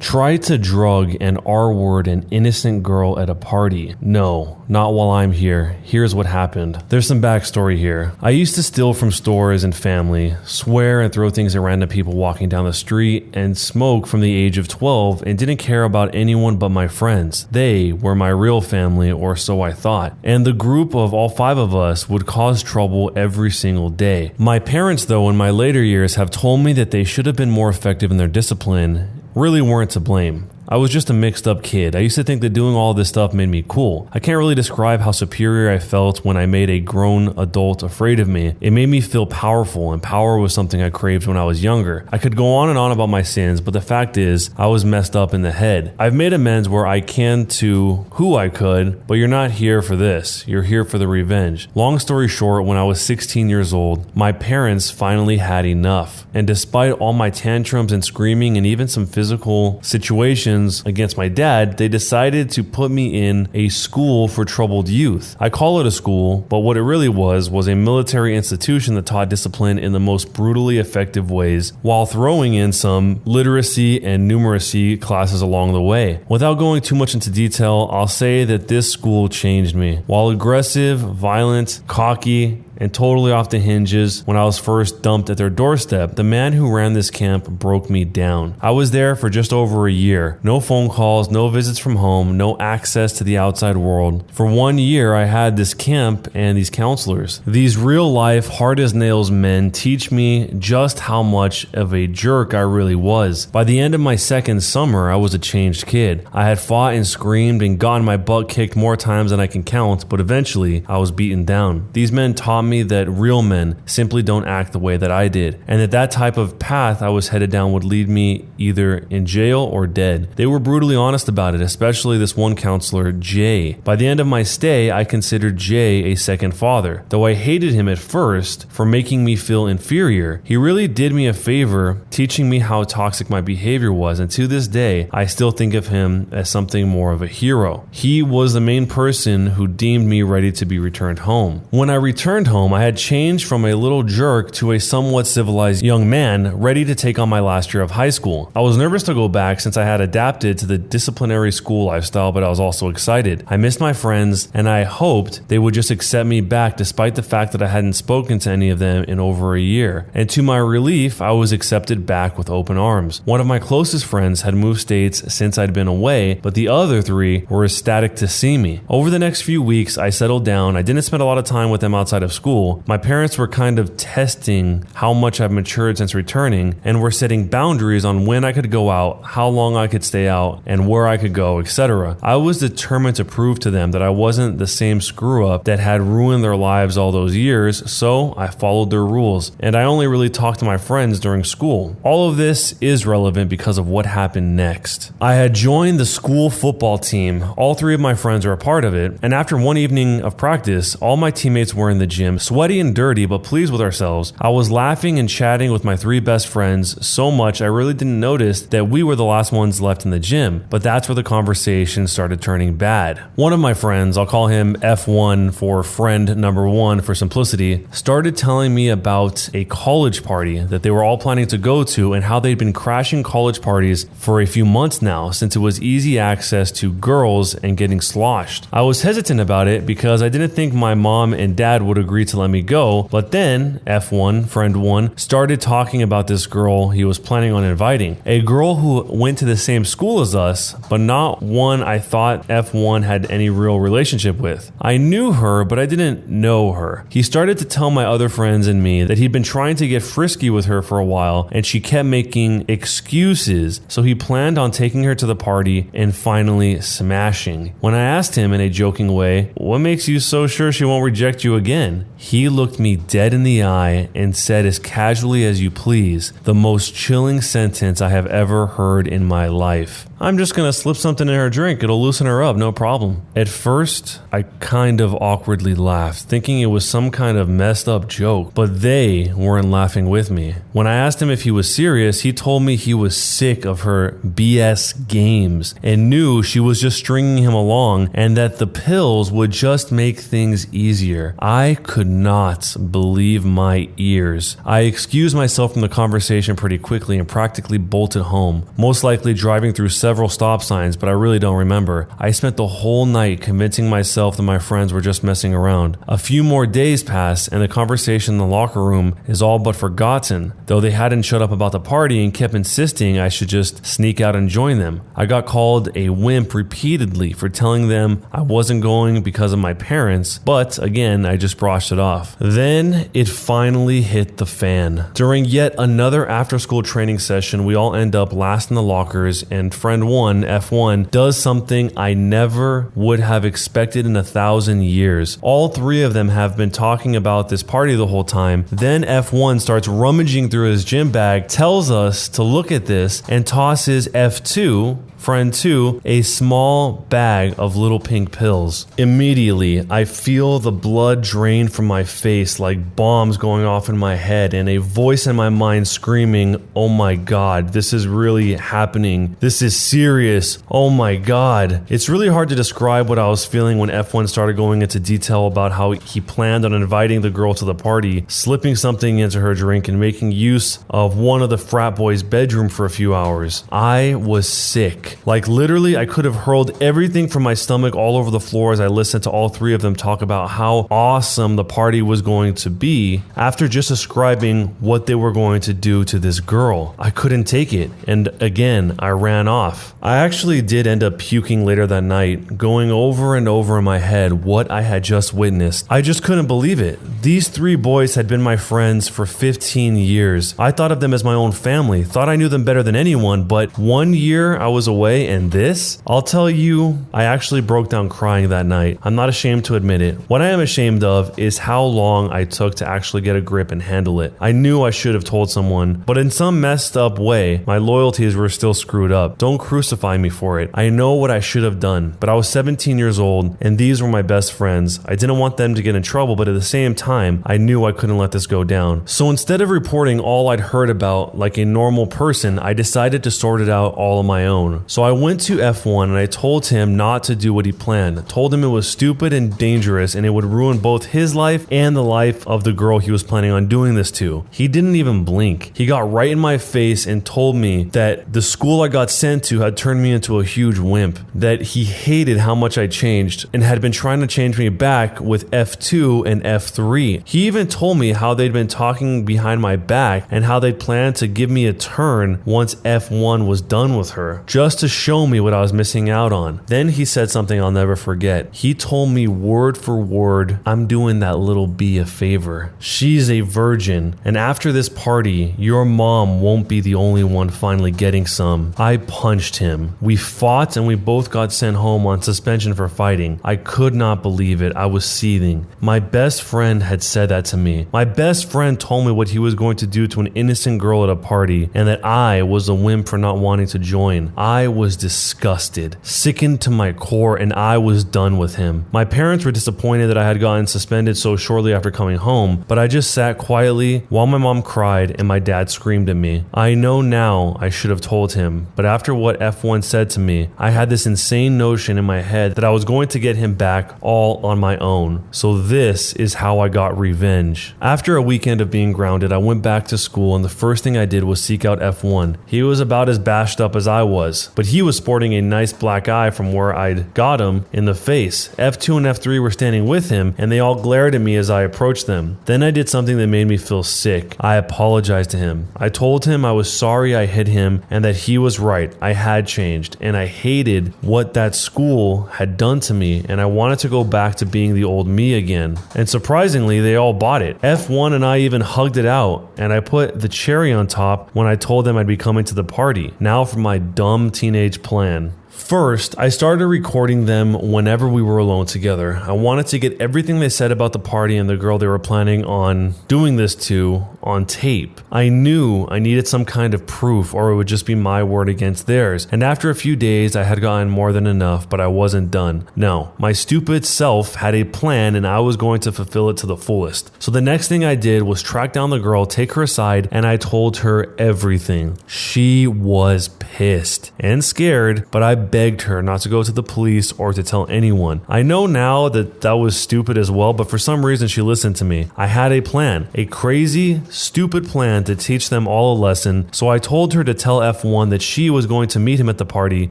Tried to drug and R-word an innocent girl at a party. No, not while I'm here. Here's what happened. There's some backstory here. I used to steal from stores and family, swear and throw things at random people walking down the street, and smoke from the age of 12 and didn't care about anyone but my friends. They were my real family, or so I thought. And the group of all 5 of us would cause trouble every single day. My parents, though, in my later years have told me that they should have been more effective in their discipline, really weren't to blame. I was just a mixed up kid. I used to think that doing all this stuff made me cool. I can't really describe how superior I felt when I made a grown adult afraid of me. It made me feel powerful, and power was something I craved when I was younger. I could go on and on about my sins, but the fact is, I was messed up in the head. I've made amends where I can to who I could, but you're not here for this. You're here for the revenge. Long story short, when I was 16 years old, my parents finally had enough. And despite all my tantrums and screaming and even some physical situations against my dad, they decided to put me in a school for troubled youth. I call it a school, but what it really was a military institution that taught discipline in the most brutally effective ways, while throwing in some literacy and numeracy classes along the way. Without going too much into detail, I'll say that this school changed me. While aggressive, violent, cocky, and totally off the hinges when I was first dumped at their doorstep, the man who ran this camp broke me down. I was there for just over a year. No phone calls, no visits from home, no access to the outside world. For 1 year, I had this camp and these counselors. These real-life, hard-as-nails men teach me just how much of a jerk I really was. By the end of my second summer, I was a changed kid. I had fought and screamed and gotten my butt kicked more times than I can count, but eventually, I was beaten down. These men taught me that real men simply don't act the way that I did, and that type of path I was headed down would lead me either in jail or dead. They were brutally honest about it, especially this one counselor, Jay. By the end of my stay, I considered Jay a second father. Though I hated him at first for making me feel inferior, he really did me a favor teaching me how toxic my behavior was, and to this day, I still think of him as something more of a hero. He was the main person who deemed me ready to be returned home. When I returned home, I had changed from a little jerk to a somewhat civilized young man ready to take on my last year of high school. I was nervous to go back since I had adapted to the disciplinary school lifestyle, but I was also excited. I missed my friends, and I hoped they would just accept me back despite the fact that I hadn't spoken to any of them in over a year. And to my relief, I was accepted back with open arms. One of my closest friends had moved states since I'd been away, but the other 3 were ecstatic to see me. Over the next few weeks, I settled down. I didn't spend a lot of time with them outside of school. My parents were kind of testing how much I've matured since returning, and were setting boundaries on when I could go out, how long I could stay out, and where I could go, etc. I was determined to prove to them that I wasn't the same screw-up that had ruined their lives all those years, so I followed their rules, and I only really talked to my friends during school. All of this is relevant because of what happened next. I had joined the school football team. All 3 of my friends were a part of it, and after one evening of practice, all my teammates were in the gym, sweaty and dirty, but pleased with ourselves. I was laughing and chatting with my 3 best friends so much I really didn't notice that we were the last ones left in the gym, but that's where the conversation started turning bad. One of my friends, I'll call him F1 for friend number 1 for simplicity, started telling me about a college party that they were all planning to go to and how they'd been crashing college parties for a few months now since it was easy access to girls and getting sloshed. I was hesitant about it because I didn't think my mom and dad would agree to let me go, but then F1, friend 1, started talking about this girl he was planning on inviting. A girl who went to the same school as us, but not one I thought F1 had any real relationship with. I knew her, but I didn't know her. He started to tell my other friends and me that he'd been trying to get frisky with her for a while, and she kept making excuses, so he planned on taking her to the party and finally smashing. When I asked him in a joking way, "What makes you so sure she won't reject you again?" he looked me dead in the eye and said as casually as you please, the most chilling sentence I have ever heard in my life. "I'm just gonna slip something in her drink. It'll loosen her up, no problem." At first, I kind of awkwardly laughed, thinking it was some kind of messed up joke, but they weren't laughing with me. When I asked him if he was serious, he told me he was sick of her BS games and knew she was just stringing him along and that the pills would just make things easier. I could could not believe my ears. I excused myself from the conversation pretty quickly and practically bolted home, most likely driving through several stop signs, but I really don't remember. I spent the whole night convincing myself that my friends were just messing around. A few more days passed, and the conversation in the locker room is all but forgotten, though they hadn't shut up about the party and kept insisting I should just sneak out and join them. I got called a wimp repeatedly for telling them I wasn't going because of my parents, but again, I just brushed it off. Then it finally hit the fan. During yet another after-school training session, we all end up last in the lockers, and friend 1, F1, does something I never would have expected in 1,000 years. All three of them have been talking about this party the whole time. Then F1 starts rummaging through his gym bag, tells us to look at this, and tosses F2, friend 2, a small bag of little pink pills. Immediately, I feel the blood drain from my face like bombs going off in my head, and a voice in my mind screaming, "Oh my God, this is really happening. This is serious. Oh my God." It's really hard to describe what I was feeling when F1 started going into detail about how he planned on inviting the girl to the party, slipping something into her drink, and making use of one of the frat boys' bedroom for a few hours. I was sick. Like literally, I could have hurled everything from my stomach all over the floor as I listened to all three of them talk about how awesome the party was going to be after just describing what they were going to do to this girl. I couldn't take it, and again, I ran off. I actually did end up puking later that night, going over and over in my head what I had just witnessed. I just couldn't believe it. These three boys had been my friends for 15 years. I thought of them as my own family, thought I knew them better than anyone, but 1 year I was away, and this? I'll tell you, I actually broke down crying that night. I'm not ashamed to admit it. What I am ashamed of is how long I took to actually get a grip and handle it. I knew I should have told someone, but in some messed up way, my loyalties were still screwed up. Don't crucify me for it. I know what I should have done, but I was 17 years old, and these were my best friends. I didn't want them to get in trouble, but at the same time, I knew I couldn't let this go down. So instead of reporting all I'd heard about like a normal person, I decided to sort it out all on my own. So I went to F1 and I told him not to do what he planned. I told him it was stupid and dangerous and it would ruin both his life and the life of the girl he was planning on doing this to. He didn't even blink. He got right in my face and told me that the school I got sent to had turned me into a huge wimp, that he hated how much I changed and had been trying to change me back with F2 and F3. He even told me how they'd been talking behind my back and how they'd planned to give me a turn once F1 was done with her, just to show me what I was missing out on. Then he said something I'll never forget. He told me word for word, "I'm doing that little B a favor. She's a virgin, and after this party, your mom won't be the only one finally getting some." I punched him. We fought and we both got sent home on suspension for fighting. I could not believe it. I was seething. My best friend had said that to me. My best friend told me what he was going to do to an innocent girl at a party, and that I was a wimp for not wanting to join. I was disgusted, sickened to my core, and I was done with him. My parents were disappointed that I had gotten suspended so shortly after coming home, but I just sat quietly while my mom cried and my dad screamed at me. I know now I should have told him, but after what F1 said to me, I had this insane notion in my head that I was going to get him back all on my own. So this is how I got revenge. After a weekend of being grounded, I went back to school, and the first thing I did was seek out F1. He was about as bashed up as I was, but he was sporting a nice black eye from where I'd got him in the face. F2 and F3 were standing with him, and they all glared at me as I approached them. Then I did something that made me feel sick. I apologized to him. I told him I was sorry I hit him and that he was right. I had changed, and I hated what that school had done to me, and I wanted to go back to being the old me again. And surprisingly, they all bought it. F1 and I even hugged it out, and I put the cherry on top when I told them I'd be coming to the party. Now for my dumb teenage plan. First, I started recording them whenever we were alone together. I wanted to get everything they said about the party and the girl they were planning on doing this to on tape. I knew I needed some kind of proof, or it would just be my word against theirs. And after a few days, I had gotten more than enough, but I wasn't done. No, my stupid self had a plan, and I was going to fulfill it to the fullest. So the next thing I did was track down the girl, take her aside, and I told her everything. She was pissed and scared, but I begged her not to go to the police or to tell anyone. I know now that that was stupid as well, but for some reason she listened to me. I had a plan, a crazy, stupid plan to teach them all a lesson, so I told her to tell F1 that she was going to meet him at the party,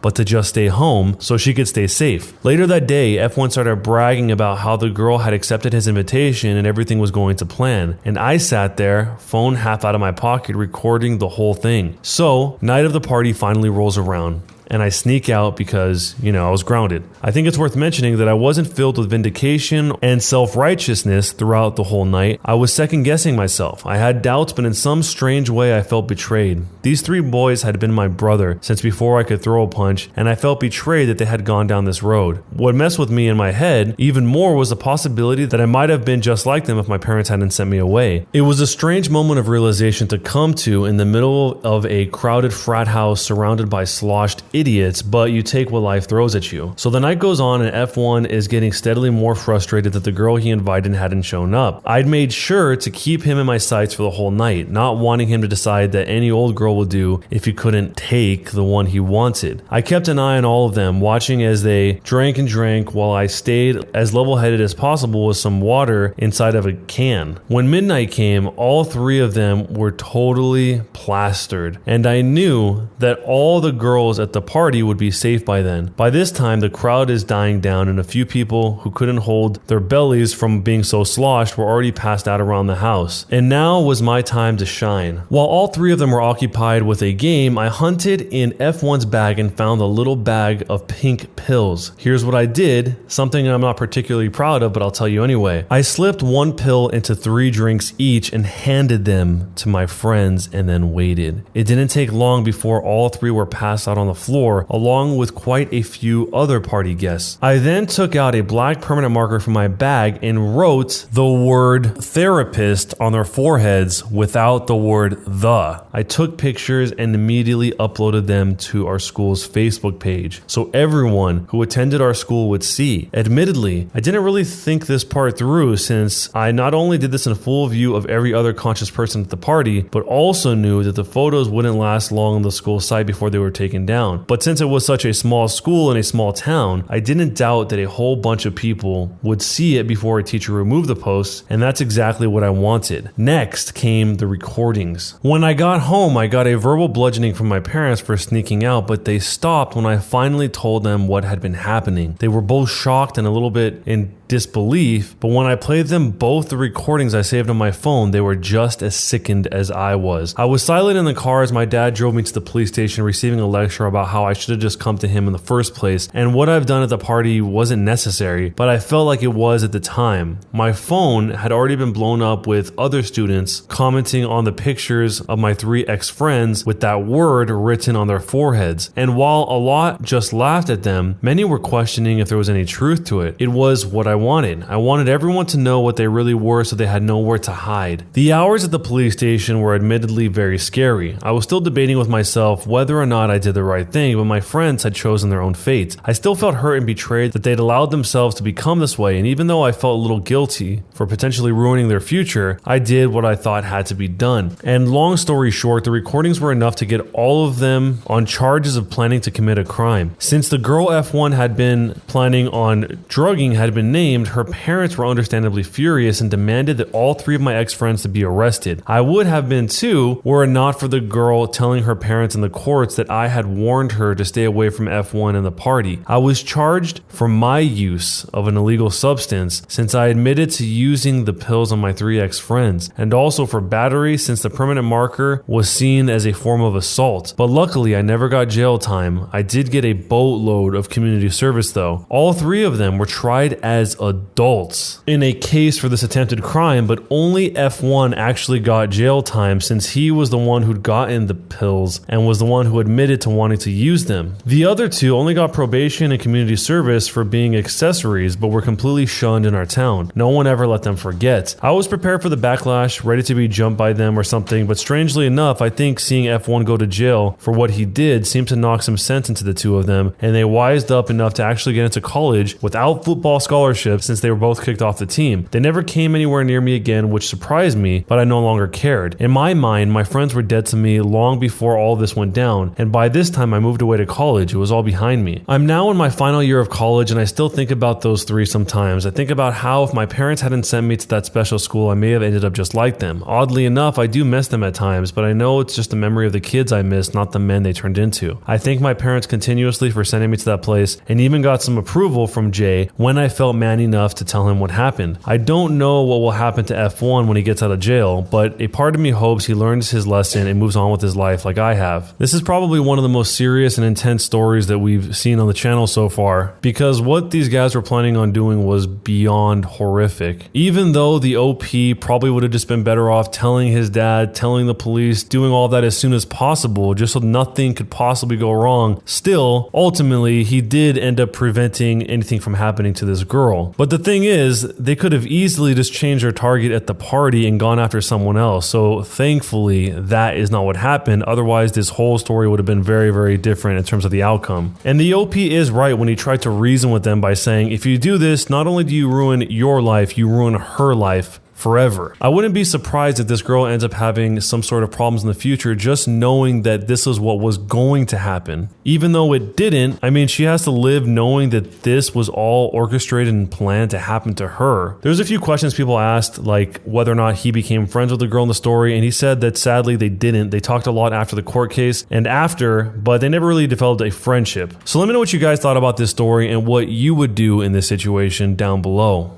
but to just stay home so she could stay safe. Later that day, F1 started bragging about how the girl had accepted his invitation and everything was going to plan, and I sat there, phone half out of my pocket, recording the whole thing. So, night of the party finally rolls around, and I sneak out because, I was grounded. I think it's worth mentioning that I wasn't filled with vindication and self-righteousness throughout the whole night. I was second-guessing myself. I had doubts, but in some strange way I felt betrayed. These 3 boys had been my brother since before I could throw a punch, and I felt betrayed that they had gone down this road. What messed with me in my head even more was the possibility that I might have been just like them if my parents hadn't sent me away. It was a strange moment of realization to come to in the middle of a crowded frat house surrounded by sloshed idiots, but you take what life throws at you. So the night goes on and F1 is getting steadily more frustrated that the girl he invited hadn't shown up. I'd made sure to keep him in my sights for the whole night, not wanting him to decide that any old girl would do if he couldn't take the one he wanted. I kept an eye on all of them, watching as they drank and drank while I stayed as level-headed as possible with some water inside of a can. When midnight came, all 3 of them were totally plastered, and I knew that all the girls at the party would be safe by then. By this time, the crowd is dying down and a few people who couldn't hold their bellies from being so sloshed were already passed out around the house. And now was my time to shine. While all 3 of them were occupied with a game, I hunted in F1's bag and found a little bag of pink pills. Here's what I did, something I'm not particularly proud of, but I'll tell you anyway. I slipped 1 pill into 3 drinks each and handed them to my friends and then waited. It didn't take long before all 3 were passed out on the floor, along with quite a few other party guests. I then took out a black permanent marker from my bag and wrote the word therapist on their foreheads without the word the. I took pictures and immediately uploaded them to our school's Facebook page so everyone who attended our school would see. Admittedly, I didn't really think this part through since I not only did this in full view of every other conscious person at the party, but also knew that the photos wouldn't last long on the school site before they were taken down. But since it was such a small school in a small town, I didn't doubt that a whole bunch of people would see it before a teacher removed the posts, and that's exactly what I wanted. Next came the recordings. When I got home, I got a verbal bludgeoning from my parents for sneaking out, but they stopped when I finally told them what had been happening. They were both shocked and a little bit in disbelief, but when I played them both the recordings I saved on my phone, they were just as sickened as I was. I was silent in the car as my dad drove me to the police station, receiving a lecture about how I should have just come to him in the first place, and what I've done at the party wasn't necessary, but I felt like it was at the time. My phone had already been blown up with other students commenting on the pictures of my 3 ex-friends with that word written on their foreheads, and while a lot just laughed at them, many were questioning if there was any truth to it. It was what I wanted. I wanted everyone to know what they really were so they had nowhere to hide. The hours at the police station were admittedly very scary. I was still debating with myself whether or not I did the right thing, but my friends had chosen their own fate. I still felt hurt and betrayed that they'd allowed themselves to become this way, and even though I felt a little guilty for potentially ruining their future, I did what I thought had to be done. And long story short, the recordings were enough to get all of them on charges of planning to commit a crime. Since the girl F1 had been planning on drugging had been named, her parents were understandably furious and demanded that all 3 of my ex-friends to be arrested. I would have been too, were it not for the girl telling her parents in the courts that I had warned her to stay away from F1 and the party. I was charged for my use of an illegal substance since I admitted to using the pills on my 3 ex-friends, and also for battery since the permanent marker was seen as a form of assault. But luckily, I never got jail time. I did get a boatload of community service though. All 3 of them were tried as adults in a case for this attempted crime, but only F1 actually got jail time since he was the one who'd gotten the pills and was the one who admitted to wanting to use them. The other 2 only got probation and community service for being accessories, but were completely shunned in our town. No one ever let them forget. I was prepared for the backlash, ready to be jumped by them or something, but strangely enough, I think seeing F1 go to jail for what he did seemed to knock some sense into the 2 of them, and they wised up enough to actually get into college without football scholarships since they were both kicked off the team. They never came anywhere near me again, which surprised me, but I no longer cared. In my mind, my friends were dead to me long before all this went down, and by this time I moved moved away to college. It was all behind me. I'm now in my final year of college and I still think about those three sometimes. I think about how if my parents hadn't sent me to that special school, I may have ended up just like them. Oddly enough, I do miss them at times, but I know it's just a memory of the kids I miss, not the men they turned into. I thank my parents continuously for sending me to that place and even got some approval from Jay when I felt man enough to tell him what happened. I don't know what will happen to F1 when he gets out of jail, but a part of me hopes he learns his lesson and moves on with his life like I have. This is probably one of the most serious and intense stories that we've seen on the channel so far, because what these guys were planning on doing was beyond horrific. Even though the OP probably would have just been better off telling his dad, telling the police, doing all that as soon as possible, just so nothing could possibly go wrong, still, ultimately, he did end up preventing anything from happening to this girl. But the thing is, they could have easily just changed their target at the party and gone after someone else. So thankfully, that is not what happened. Otherwise, this whole story would have been very, very different in terms of the outcome. And the OP is right when he tried to reason with them by saying, if you do this, not only do you ruin your life, you ruin her life forever. I wouldn't be surprised if this girl ends up having some sort of problems in the future just knowing that this is what was going to happen. Even though it didn't, I mean, she has to live knowing that this was all orchestrated and planned to happen to her. There's a few questions people asked, like whether or not he became friends with the girl in the story, and he said that sadly they didn't. They talked a lot after the court case and after, but they never really developed a friendship. So let me know what you guys thought about this story and what you would do in this situation down below.